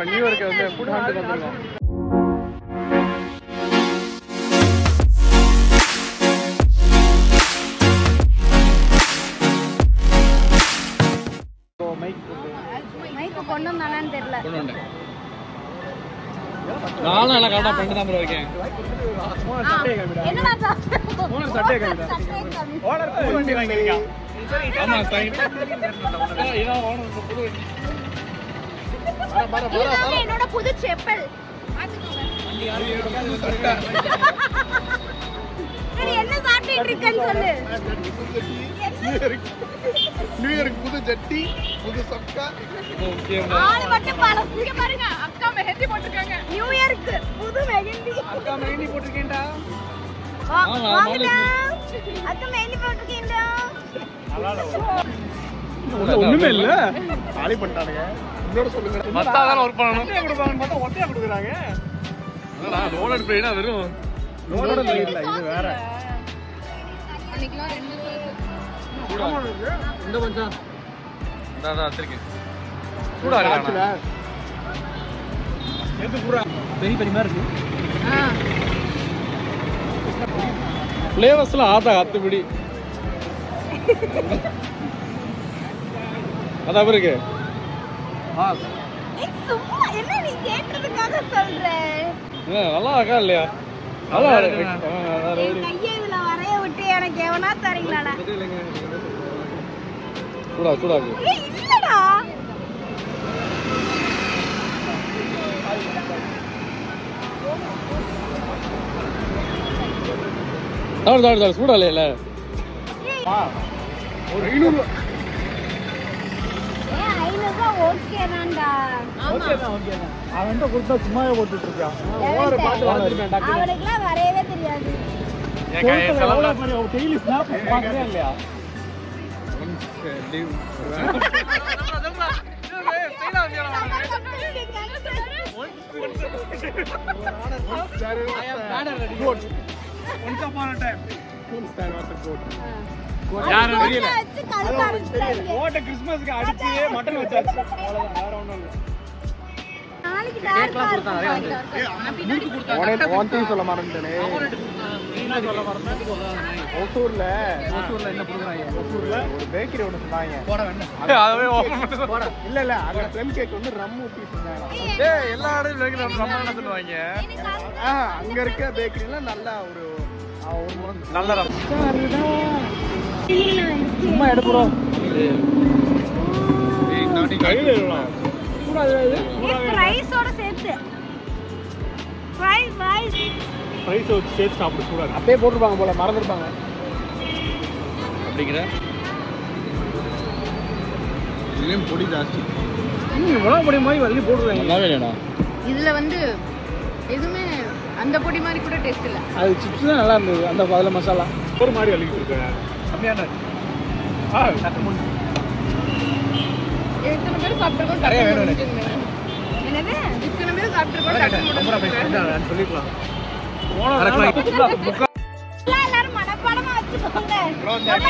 இப்ப நியூ இயர்க்கு வந்து ஃபுட் ஹண்ட் வந்துருக்கோம். மைக் கொண்டு வந்தானான்னு தெரியல. நானும் எல்லாம் கரெக்டா ஃப்ரெண்ட் தான் இருக்கேன். என்னடா ஓனர் சட்டை கழுதா. ஓனர் புது வண்டி வாங்கிருக்கான். ஆமா சைன். இதான் ஓனர் புது வண்டி. இது என்னோட புது செப்பல். பாத்துக்கோங்க. சரி என்ன சாப்பிட்டு இருக்கேன்னு சொல்லு. நியூ இயருக்கு புது ஜட்டி, புது சொக்கா. ஆளு மட்டும் பழசு. இங்க பாருங்க அக்கா மெஹந்தி போட்டுருக்காங்க. நியூ இயருக்கு புது மெஹந்தி. அக்கா மெஹந்தி போட்டுருக்கேன்டா. வாங்கடா. அக்கா மெஹந்தி போட்டுருக்கேன்டா. ஒண்ணுமே இல்ல. காலி பண்ணிட்டானுங்க. இன்னொரு சொல்லுங்க. மத்தாதான் வர்க் பண்ணனும். ஒட்டையா கொடுப்பாங்கன்னு பார்த்தா ஒட்டையா கொடுக்குறாங்க. அடடா லோடட் ப்ளேனா வெறும் லோடட் ப்ளே இல்ல, இது வேற. அன்னைக்குலாம் ரெண்டு இந்த கொஞ்சம் டா வச்சிருக்கேன். சூடா இருக்கா? எது பூரா பெரிய பெரிய மாதிரி இருக்கு. ஃப்ளேவர்ஸ்லாம் ஆதா அத்துபடி. அத இருக்கு. சும்மா என்ன நீ கேட்டதுக்காக சொல்றேன். நல்லா இருக்கா இல்லையா? நல்லா இருக்கு. கையை இதுல வரைய விட்டு எனக்கு எவனா தரீங்களாடா? சூடா சூடா இருக்கு. ஏய் இல்லடா. தாடு சூடா இல்லையா? ஒரு 500 ஓகே தான்டா. ஓகே தான். அவன் தான் கொடுத்தா சும்மாவே போட்டுட்டு இருக்கான். ஓவர் பாத்து வச்சிருக்கேன் டாக்டர். அவனுக்குலாம் வரையவே தெரியாது. ஏன் கையில எவ்வளவு பெரிய டெய்லி ஸ்னாப் பாக்கறே இல்லையா? Leave. Once upon a time. யாரு தெரியல. ஓட்ட கிறிஸ்மஸ்க்கு அடிச்சு மட்டன் வச்சாச்சு. அவ்வளவுதான் வேற ஒண்ணும் இல்ல. நாளைக்கு டார்க்கா கொடுத்தாங்க. முறுக்கு கொடுத்தாங்க. ஒன் திங் சொல்ல மறந்துட்டேனே. என்ன சொல்ல மறந்தேன்? ஒசூர்ல என்ன கொடுக்குறாங்க? ஒசூர்ல ஒரு பேக்கரி ஒன்னு சொன்னாங்க. போட வேண்டாம். அதவே ஓபன் பண்ணி போட. இல்ல அங்க ப்ளம் கேக் வந்து ரம் ஊத்தி செஞ்சாங்க. டேய் எல்லா இடத்துலயும் பேக்கரி நம்ம சொல்லுவாங்க. அங்க இருக்க பேக்கரில நல்லா ஒரு நல்ல ரம். சும்மா எடுப்புறோம். ஏய் நாடி கையில இல்லலாம். ரைஸோட சேர்த்து ரைஸ் வச்சு சேர்த்து சாப்பிட கூடாது. அப்படியே போட்டுருப்பாங்க போல, மறந்துருப்பாங்க. அப்படிங்கிற இதுலயும் பொடி ஜாஸ்தி. உணவு பொடி மாதிரி வள்ளி போடுறாங்க. நல்லாவே இல்லடா. இதுல வந்து எதுவுமே அந்த பொடி மாதிரி கூட டேஸ்ட் இல்ல. அது சிப்ஸ் தான் நல்லா இருந்தது. அந்த பதில மசாலா ஒரு மாதிரி அள்ளிட்டு இருக்கேன். கம்மியான எத்தனை பேர் சாப்பிட்டுருக்கோம்? நிறைய வேணும் எனக்கு. என்னது இத்தனை பேர் சாப்பிட்டுருக்கோம். சொல்லிக்கலாம். எல்லாரும் மனப்பாடமா வச்சுக்கோங்க. யாரு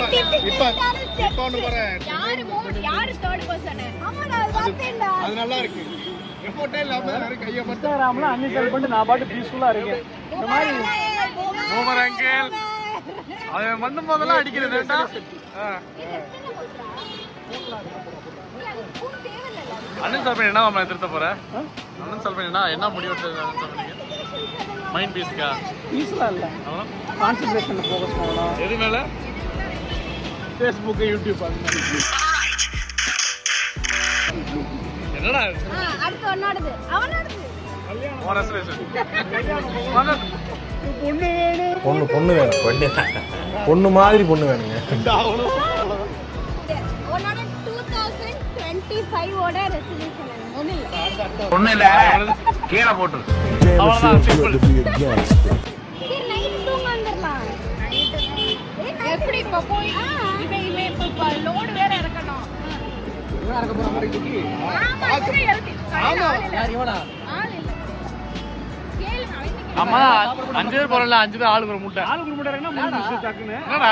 தேர்ட் பர்சன்? ஆமாடா அது பார்த்தேன்டா. அது நல்லா இருக்கு. எஃபோர்ட்டே இல்லாம எல்லாரும் கைய மட்டும் இன்ஸ்டாகிராம்ல அன்இன்ஸ்டால் பண்ணிட்டு நான் பாட்டு பீஸ்ஃபுல்லா இருக்கேன். இந்த மாதிரி ஓவர் அங்கிள் அவன் வந்து முதல்ல அடிக்கிறது ஏண்டா? அண்ணன் சார் என்ன மாமா திருத்த போற? அண்ணன் சார் என்ன முடிவு எடுத்தீங்க? மைண்ட் பீஸ்க்கா? பீஸ்லாம் இல்ல. அப்புறம் கான்சென்ட்ரேஷன்ல ஃபோக்கஸ் பண்ணலாம். எது மேல? Facebook, YouTube அந்த மாதிரி. என்னடா அடுத்து ஒண்ணாடுது அவனோடது பொண்ணு வேணும். பொண்ணு வேணும். பொண்ணு மாதிரி பொண்ணு வேணுங்க. உன்னோட 2025 ஓட ரெசல்யூஷன் ஒண்ணு இல்ல. ஒண்ணு இல்ல கீழே போட்டு அவ்வளவுதான் சிம்பிள். சரி நைட் தூங்க வந்துறலாம். எப்படி இப்ப போய் இவன் இப்ப லோட் வேற இறக்கணும். இறக்க போற மாதிரி இருக்கு. ஆமா இவன் இறக்கி. ஆமா யார் இவனா? ஆள் இல்ல. கேளுங்க அவன். ஆமா 5 பேர் போறல 5 பேர் ஆளுக்கு ஒரு முட்டை. ஆளுக்கு முட்டை இறக்குனா 3 நிமிஷம் டக்குன்னு. என்னடா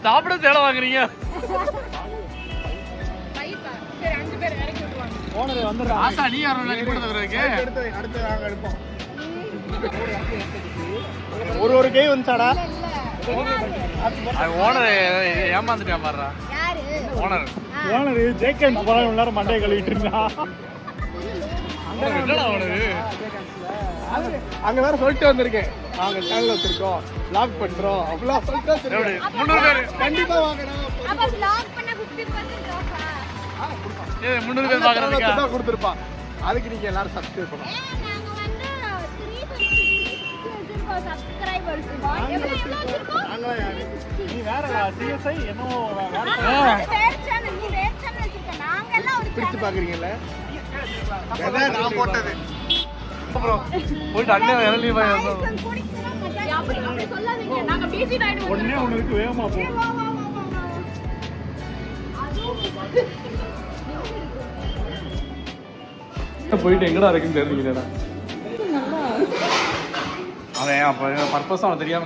சாப்பிட சேலை வாங்குறீங்க? சரி 5 பேர் இறக்கி விடுவாங்க. ஓனர் வந்துடுறாங்க. ஆசா நீ யாரும் கூட தவிரக்கு அடுத்து நாங்க எடுப்போம். ஒரு கை வந்துச்சாடா. ஓனர் ஏமாந்துட்டேன் பாடுறா. ஓனர் ஜேகேன் போன நேரம் மண்டையை கழுவிட்டு இருந்தா. அங்க வேற சொல்லிட்டு வந்திருக்கேன், நாங்க சேனல் வச்சிருக்கோம், லாக் பண்றோம் அப்படிலாம் சொல்லிட்டு வந்திருக்கேன். 300 பேர் கண்டிப்பா வாங்கணும். அப்ப vlog பண்ண 50% ஆஃபா? 300 பேர் பாக்குறதுக்கு தான் கொடுத்திருப்பான். அதுக்கு நீங்க எல்லாரும் சப்ஸ்கிரைப் பண்ணணும். நாங்க வந்து 350 வச்சிருக்கோம் சப்ஸ்கிரைபர்ஸ். எவ்வளவு வச்சிருக்கோம்? நீ வேற சிஎஸ்ஐ என்னமோ வேற வேற சேனல், நீ வேற சேனல் வச்சிருக்க. நாங்க எல்லாம் ஒரு பிரிச்சு பாக்குறீங்கல்ல. நான் போட்டது போயிட்டு அண்ணன் இறங்கி அப்படி சொல்லாதீங்க. நாங்க பிஸி ஆயிடுவோம். ஒண்ணே ஒண்ணுக்கு வேகமா போ. போயிட்டு எங்கடா இருக்குன்னு தெரிஞ்சுக்கிட்டா அவன் அப்ப பர்பஸ் அவன் தெரியாம.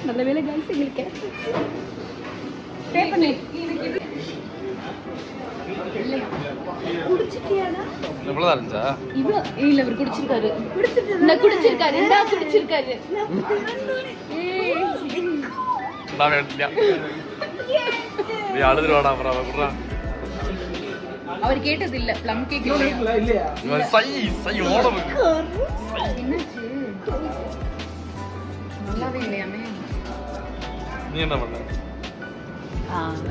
நல்ல வேளை गाइस எங்களுக்கு பே பண்ணு. குடிச்சிட்டியாடா? எவ்வளவு இருந்துச்சா? இவ்ளோ இல்ல, அவர் குடிச்சிருக்காரு. குடிச்சிருக்காரு. இந்தா குடிச்சிருக்காரு. நான் எடுத்துட்டியா? நீ அழுதுருவாடா அப்புறம் அவன் குடுறா. அவர் கேட்டது இல்ல, ப்ளம் கேக் இல்லையா? இவன் சை ஓடவு. என்னாச்சு? நல்லாவே இல்லையாமே. நீ என்ன பண்ண?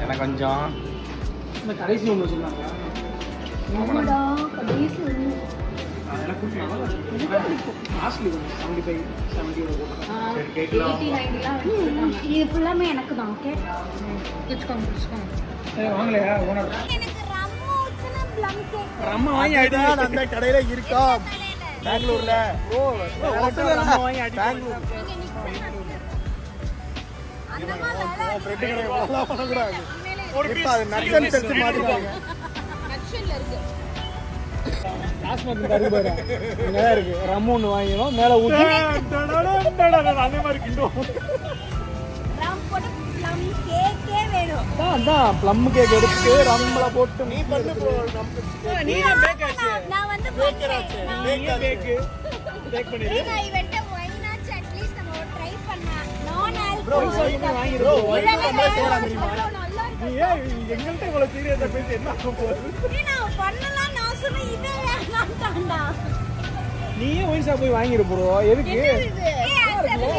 எனக்கு கொஞ்சம் இந்த கடைசி ஒன்று சொன்னாங்க. ஆமாடா, கடைசி ஒண்ணு. இது ஃபுல்லாமே எனக்கு தான். ஓகே, குடிச்சுக்கோங்க குடிச்சுக்கோங்க. வாங்கலையா ஓனர்? எனக்கு ரம்மு ஊத்துன ப்ளம் கேக். ரம்ம வாங்கி அடிடா. அந்த கடையில இருக்கா பெங்களூர்ல. ப்ரோ ரம்ம வாங்கி அடி. பெங்களூர் அந்த மாதிரி ஃப்ரெண்ட் கடை வாங்கலாம் பண்ணக்கூடாது. ஒரு பீஸ் அது நட்சன் செட் மாட்டிட்டாங்க. நட்சன்ல இருக்கு. காஸ்மெட்டிக் கறி பாரு. நல்லா இருக்கு. ரம்ம ஒன்று வாங்கினோம், மேல ஊத்தி அதே மாதிரி கிண்டோம். ரம் போட்டு ப்ளம் கேக்கே வேணும். அதான் ப்ளம் கேக் எடுத்து ரம்மல போட்டு நீ பண்ணு ப்ரோ. நீ பேக் ஆச்சு. நான் வந்து பண்றேன். பேக் பண்ணிடு. நான் இவன்ட்ட வைனாச்சு அட்லீஸ்ட் நம்ம ட்ரை பண்ணா. நான் ப்ரோ வாங்கி ப்ரோ வைனா நம்ம சேரலாம் தெரியுமா? நீ எங்கள்ட்ட இவ்வளவு சீரியஸா பேசி என்ன ஆக போகுது? நான் பண்ணலாம் நான் சொன்ன இதே வேண்டாம்டா. நீயே ஒயின்ஸா போய் வாங்கிரு ப்ரோ. எதுக்கு?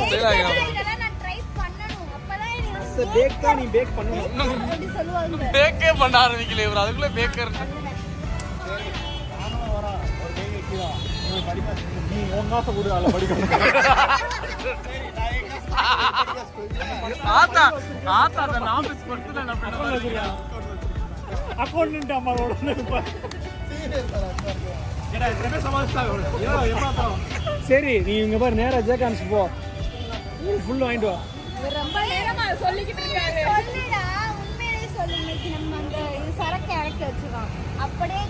இதெல்லாம் நான் ட்ரை பண்ணனும். அப்பதான் எனக்கு பேக் தான். நீ பேக் பண்ணணும். அப்படி சொல்லுவாங்க. பேக்கே பண்ண ஆரம்பிக்கல இவர், அதுக்குள்ள பேக்கர். நானும் வரேன். ஒரு பேக் வைக்கிறா. நீ படிப்பா. நீ உன் காசை கொடு, அத படிக்கணும். ஆத்தா ஆத்தா அந்த நாமிஸ் கொடுத்து நான் பண்ண அக்கௌண்டன்ட் அம்மாவோட சரி. நீ இங்க பாரு, நேரா ஜேகான்ஸ் போ, ஃபுல் வாங்கிட்டு வா. ரொம்ப நேரமா சொல்லிக்கிட்டு இருக்காரு. சொல்லுடா, உண்மையிலே சொல்லு. இன்னைக்கு நம்ம அந்த சரக்கு இறக்கி வச்சிரோம். அப்படியே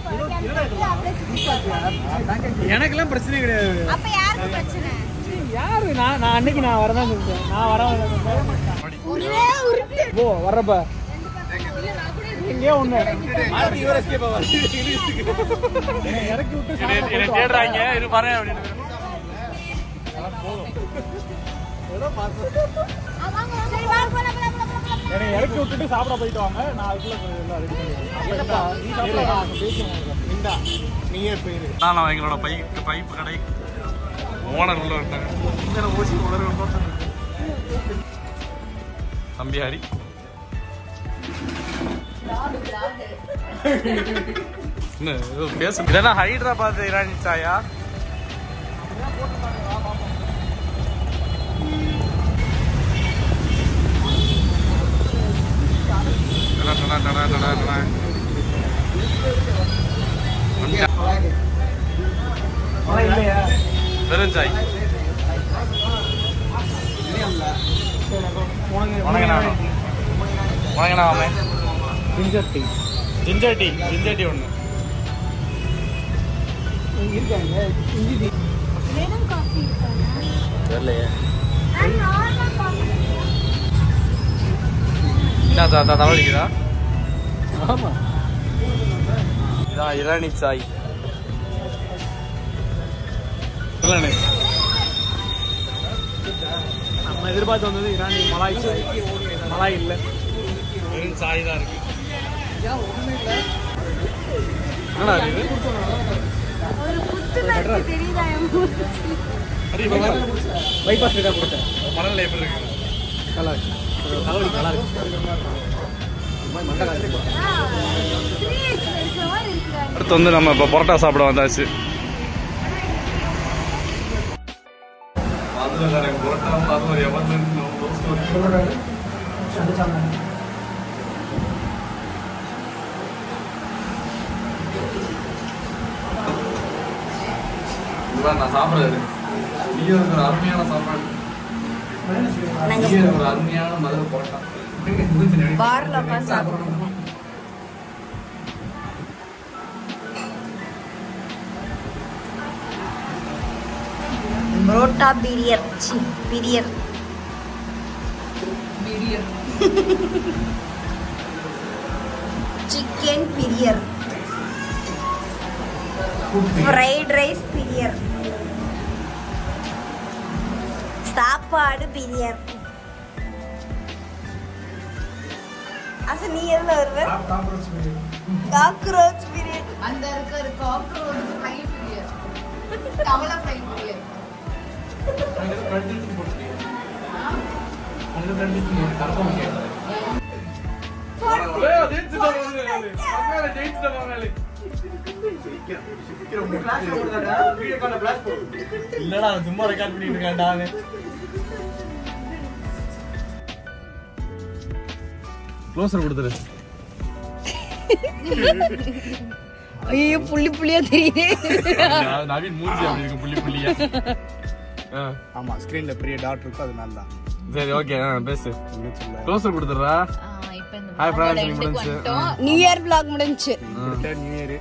எனக்கெல்லாம் பிரச்சனை கிடையாது. அப்ப யாருக்கு பிரச்சனை? யாரு? நான் அன்னைக்கு நான் வரதான் சொல்லிட்டேன். நான் வர ஒரே உருட்டு. போ வர்றப்ப எங்கேயோ ஒண்ணு இறக்கி விட்டு என்ன தேடுறாங்க இரு பாரு அப்படின்னு. சரி வா போலாம் போலாம் போலாம். என்னை இறக்கி விட்டுட்டு சாப்பிட போயிட்டு வாங்க. நான் அதுக்குள்ள எல்லாம் ரெடி பண்ணிடுறேன். நீயே போயிரு. நான் எங்களோட பைப்பு கடை ஓனர் உள்ள வந்தாங்க. ஊசி உணர்வு தம்பியாரி என்ன பேச. இதெல்லாம் ஹைதராபாத் இரானி சாயா. பெருஞ்சாய் வணங்கண்ணா. Ginger tea. ஜிஞ்சர் டீ ஒன்று இருக்காங்க. இஞ்சி டீ வெறும் காஃபி இருக்கானா? தெரியலையே. Normal coffee. என்ன தவளிக்குதா? ஆமா. இதான் இரானி சாய். நம்ம எதிர்பார்த்து வந்தது இரானி மலாய் சாய். மலாய் இல்லை, வெறும் சாய் தான் இருக்கு. என்னடா இது? ஒரு புத்துணர்ச்சி தெரியுதா என் மூஞ்சி? பைபாஸ் ரேட்டாக கொடுத்தேன். மணல் எப்படி இருக்கு? நல்லா இருக்கு, தலைவலி நல்லா இருக்கு. 3X இருக்கிற மாதிரி இருக்கிறாங்க. அடுத்து வந்து நம்ம இப்போ பரோட்டா சாப்பிட வந்தாச்சு. நான் சாப்பிடுறது ஒரு அருமையான சாப்பாடு, ஒரு அருமையான மதுரை பரோட்டா. பார்ல உட்கார்ந்து சாப்பிடுறோம். பரோட்டா பிரியர், பிரியர் சிக்கன் பிரியர், ஃப்ரைட் ரைஸ் பிரியர், சாப்பாடு பிரியர். அச நீ எதுல வருவ? காக்ரோச் பிரியர். அந்த இருக்கிற காக்ரோச் ஃப்ரை பிரியர், கமலா ஃப்ரை பிரியர். இல்லடா சும்மா ரெக்கார்ட் பண்ணிட்டு இருக்கேன்டா. க்ளோசர் கொடுத்துரு. ஐயோ புள்ளி புள்ளியா தெரியுது. நவீன் மூஞ்சி அப்படி இருக்கு, புள்ளி புள்ளியா. ஆமா, ஸ்கிரீன்ல பெரிய டாட் இருக்கு, அது நல்லா. சரி ஓகே, பேசு. என்ன சொல்ல, க்ளோசர் கொடுத்துறா. இப்போ இந்த hi friends, new year vlog முடிஞ்சு. நியூ இயர்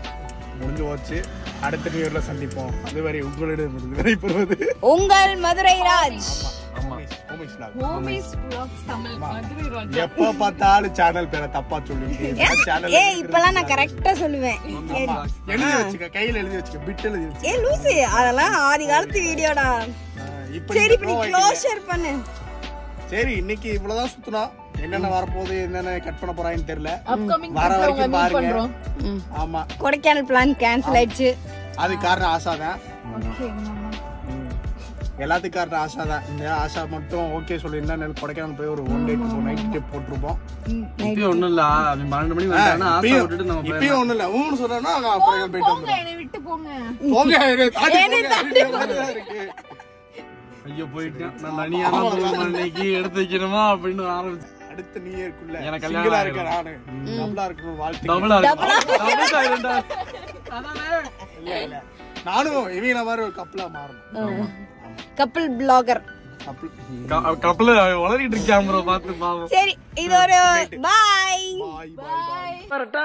முடிஞ்சு போச்சு. அடுத்த நியூ இயர்ல சந்திப்போம். அதுவரை உங்களிடம் விடைபெறுவது உங்கள் மதுரை ராஜ். Homies vlogs Tamil Madurai Raj. எப்ப பார்த்தாலும் சேனல் பேரை தப்பா சொல்லிட்டு சேனல் ஏய் இப்பலாம் நான் கரெக்ட்டா சொல்லுவேன். எழுதி வச்சுக்க, கையில எழுதி வச்சுக்க, பிட் எழுதி வச்சுக்க. ஏய் லூசு, அதெல்லாம் ஆதி காலத்து வீடியோடா. சரி இப்ப நீ க்ளோஷர் பண்ணு. சரி, இன்னைக்கு இவ்வளவுதான் சுத்துனோம். என்னென்ன வரப்போகுது, என்னென்ன கட் பண்ண போறாங்கன்னு தெரியல. அப்கமிங் வர வரைக்கும் பாருங்க. ஆமா, கொடைக்கானல் பிளான் கேன்சல் ஆயிடுச்சு. அது காரணம் ஆசா தான். ஓகே மாமா. எல்லாத்துக்கும் காரணம் ஆசா தான். இந்த ஆசா மட்டும் ஓகே சொல்லியிருந்தா கொடைக்கானல் போய் ஒரு 1 day 2 night ட்ரிப் போட்டுருப்போம். இப்பயும் ஒண்ணும் இல்ல, 12 மணிக்கு வந்தானா ஆசை விட்டுட்டு நம்ம போய். இப்பயும் ஒண்ணும் இல்ல, ஊன்னு சொல்றேன்னா கொடைக்கானல் போயிட்டு போங்க, என்னை விட்டு போங்க. போங்க, தாண்டி இருக்கு. ஐயோ போயிட்டேன் நான், தனியான இன்னைக்கு எடுத்து வைக்கணுமா அப்படின்னு ஆரம்பிச்சு. அடுத்த நியூ இயர்க்குள்ள எனக்கு சிங்கிளா கல்யாணம் இருக்க நானு டபுளா இருக்கணும் வாழ்த்து. டபுளா இருக்கு. இல்ல நானும் இவன மாதிரி ஒரு கப்பலா மாறணும். Couple blogger. கப்பல வளரிட்டு இருக்கான் ப்ரோ, பார்த்து பாவம். சரி இது ஒரு பாய். பாய் பாய் பாய்.